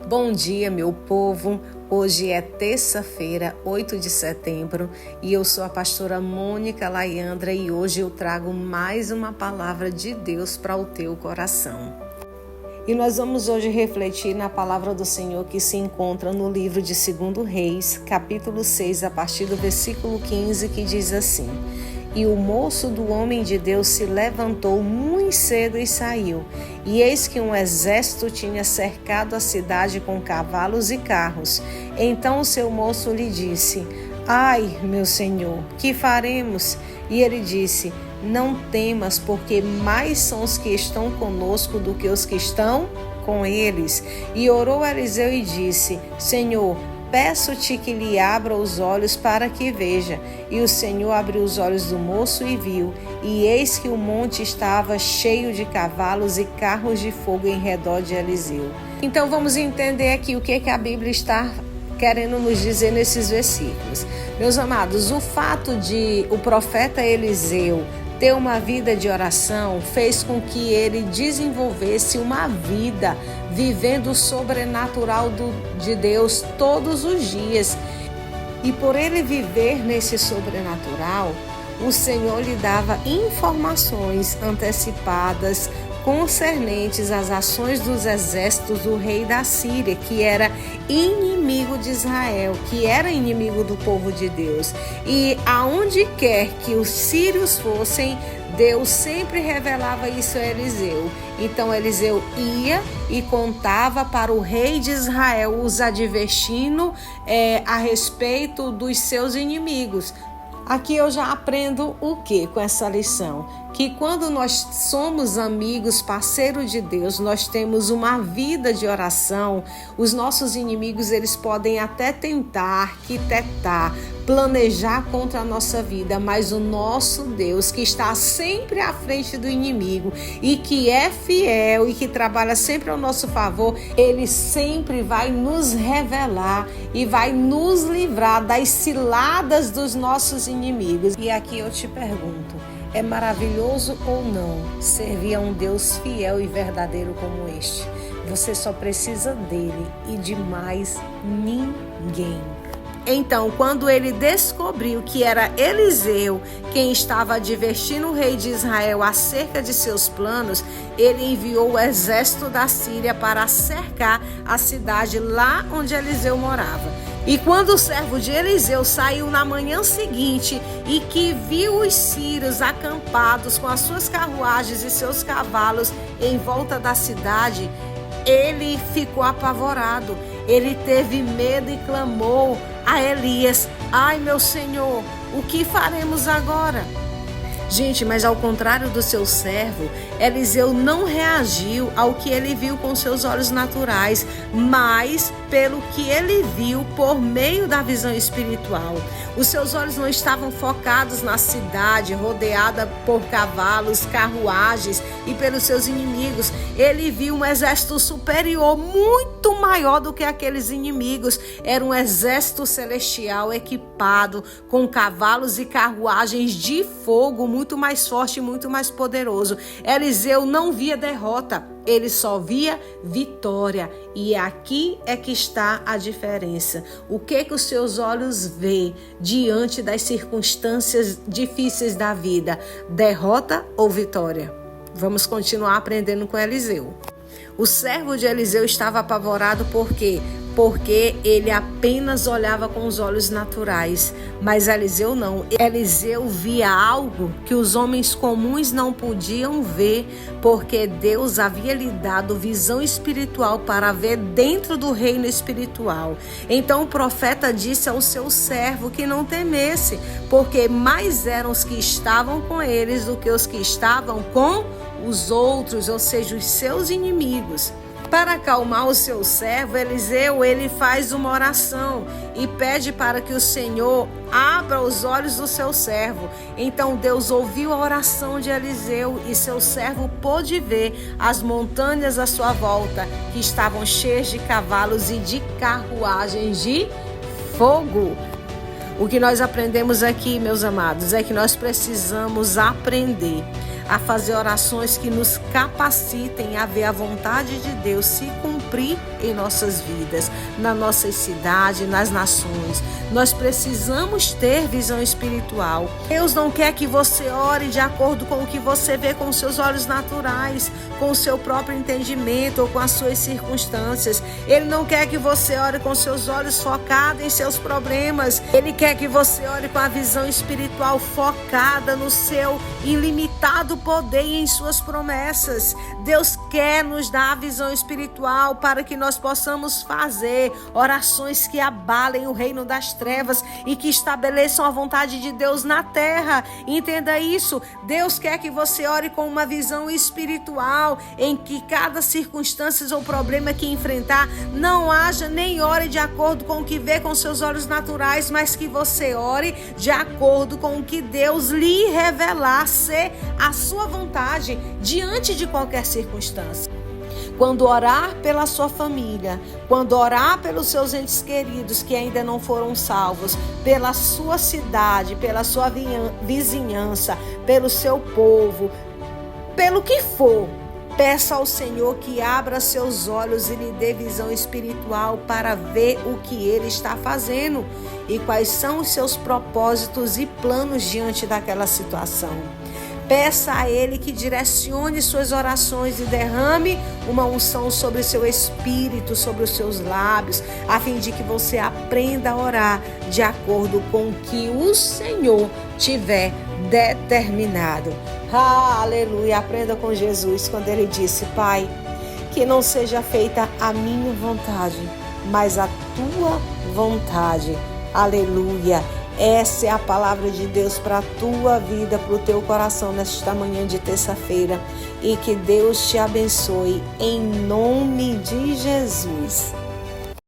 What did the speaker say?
Bom dia, meu povo. Hoje é terça-feira, 8 de setembro, e eu sou a pastora Mônica Laiandra e hoje eu trago mais uma palavra de Deus para o teu coração. E nós vamos hoje refletir na palavra do Senhor que se encontra no livro de 2 Reis, capítulo 6, a partir do versículo 15, que diz assim: E o moço do homem de Deus se levantou muito cedo e saiu. E eis que um exército tinha cercado a cidade com cavalos e carros. Então o seu moço lhe disse: Ai, meu senhor, que faremos? E ele disse: Não temas, porque mais são os que estão conosco do que os que estão com eles. E orou Eliseu e disse: Senhor, peço-te que lhe abra os olhos para que veja. E o Senhor abriu os olhos do moço e viu. E eis que o monte estava cheio de cavalos e carros de fogo em redor de Eliseu. Então vamos entender aqui o que a Bíblia está querendo nos dizer nesses versículos. Meus amados, o fato de o profeta Eliseu ter uma vida de oração fez com que ele desenvolvesse uma vida vivendo o sobrenatural de Deus todos os dias. E por ele viver nesse sobrenatural, o Senhor lhe dava informações antecipadas concernentes às ações dos exércitos do rei da Síria, que era inimigo de Israel, que era inimigo do povo de Deus. E aonde quer que os sírios fossem, Deus sempre revelava isso a Eliseu. Então Eliseu ia e contava para o rei de Israel, os advertindo a respeito dos seus inimigos. Aqui eu já aprendo o que com essa lição? Que quando nós somos amigos, parceiros de Deus, nós temos uma vida de oração, os nossos inimigos eles podem até tentar, arquitetar, planejar contra a nossa vida, mas o nosso Deus, que está sempre à frente do inimigo e que é fiel e que trabalha sempre ao nosso favor, ele sempre vai nos revelar e vai nos livrar das ciladas dos nossos inimigos. E aqui eu te pergunto, é maravilhoso ou não servir a um Deus fiel e verdadeiro como este? Você só precisa dele e de mais ninguém. Então, quando ele descobriu que era Eliseu quem estava advertindo o rei de Israel acerca de seus planos, ele enviou o exército da Síria para cercar a cidade lá onde Eliseu morava. E quando o servo de Eliseu saiu na manhã seguinte e que viu os sírios acampados com as suas carruagens e seus cavalos em volta da cidade, ele ficou apavorado. Ele teve medo e clamou a Elias: Ai, meu Senhor, o que faremos agora? Gente, mas ao contrário do seu servo, Eliseu não reagiu ao que ele viu com seus olhos naturais, mas pelo que ele viu por meio da visão espiritual. Os seus olhos não estavam focados na cidade, rodeada por cavalos, carruagens e pelos seus inimigos. Ele viu um exército superior, muito maior do que aqueles inimigos. Era um exército celestial equipado com cavalos e carruagens de fogo, muito mais forte e muito mais poderoso. Eliseu não via derrota, ele só via vitória. E aqui é que está a diferença. O que os seus olhos veem diante das circunstâncias difíceis da vida? Derrota ou vitória? Vamos continuar aprendendo com Eliseu. O servo de Eliseu estava apavorado por quê? Porque ele apenas olhava com os olhos naturais, mas Eliseu não. Eliseu via algo que os homens comuns não podiam ver, porque Deus havia lhe dado visão espiritual para ver dentro do reino espiritual. Então o profeta disse ao seu servo que não temesse, porque mais eram os que estavam com eles do que os que estavam com os outros, ou seja, os seus inimigos. Para acalmar o seu servo, Eliseu, ele faz uma oração e pede para que o Senhor abra os olhos do seu servo. Então Deus ouviu a oração de Eliseu e seu servo pôde ver as montanhas à sua volta, que estavam cheias de cavalos e de carruagens de fogo. O que nós aprendemos aqui, meus amados, é que nós precisamos aprender a fazer orações que nos capacitem a ver a vontade de Deus se cumprir em nossas vidas, na nossa cidade, nas nações. Nós precisamos ter visão espiritual. Deus não quer que você ore de acordo com o que você vê com os seus olhos naturais, com o seu próprio entendimento ou com as suas circunstâncias. Ele não quer que você ore com seus olhos focados em seus problemas. Ele quer que você ore com a visão espiritual focada no seu ilimitado poder e em suas promessas. Deus quer nos dar a visão espiritual para que nós possamos fazer orações que abalem o reino das trevas e que estabeleçam a vontade de Deus na terra. Entenda isso. Deus quer que você ore com uma visão espiritual em que cada circunstância ou problema que enfrentar não haja nem ore de acordo com o que vê com seus olhos naturais, mas que você ore de acordo com o que Deus lhe revelar ser a sua vontade diante de qualquer circunstância. Quando orar pela sua família, quando orar pelos seus entes queridos que ainda não foram salvos, pela sua cidade, pela sua vizinhança, pelo seu povo, pelo que for, peça ao Senhor que abra seus olhos e lhe dê visão espiritual para ver o que Ele está fazendo e quais são os seus propósitos e planos diante daquela situação. Peça a Ele que direcione suas orações e derrame uma unção sobre o seu espírito, sobre os seus lábios, a fim de que você aprenda a orar de acordo com o que o Senhor tiver determinado. Aleluia! Aprenda com Jesus quando Ele disse: Pai, que não seja feita a minha vontade, mas a tua vontade. Aleluia! Essa é a palavra de Deus para a tua vida, para o teu coração nesta manhã de terça-feira. E que Deus te abençoe em nome de Jesus.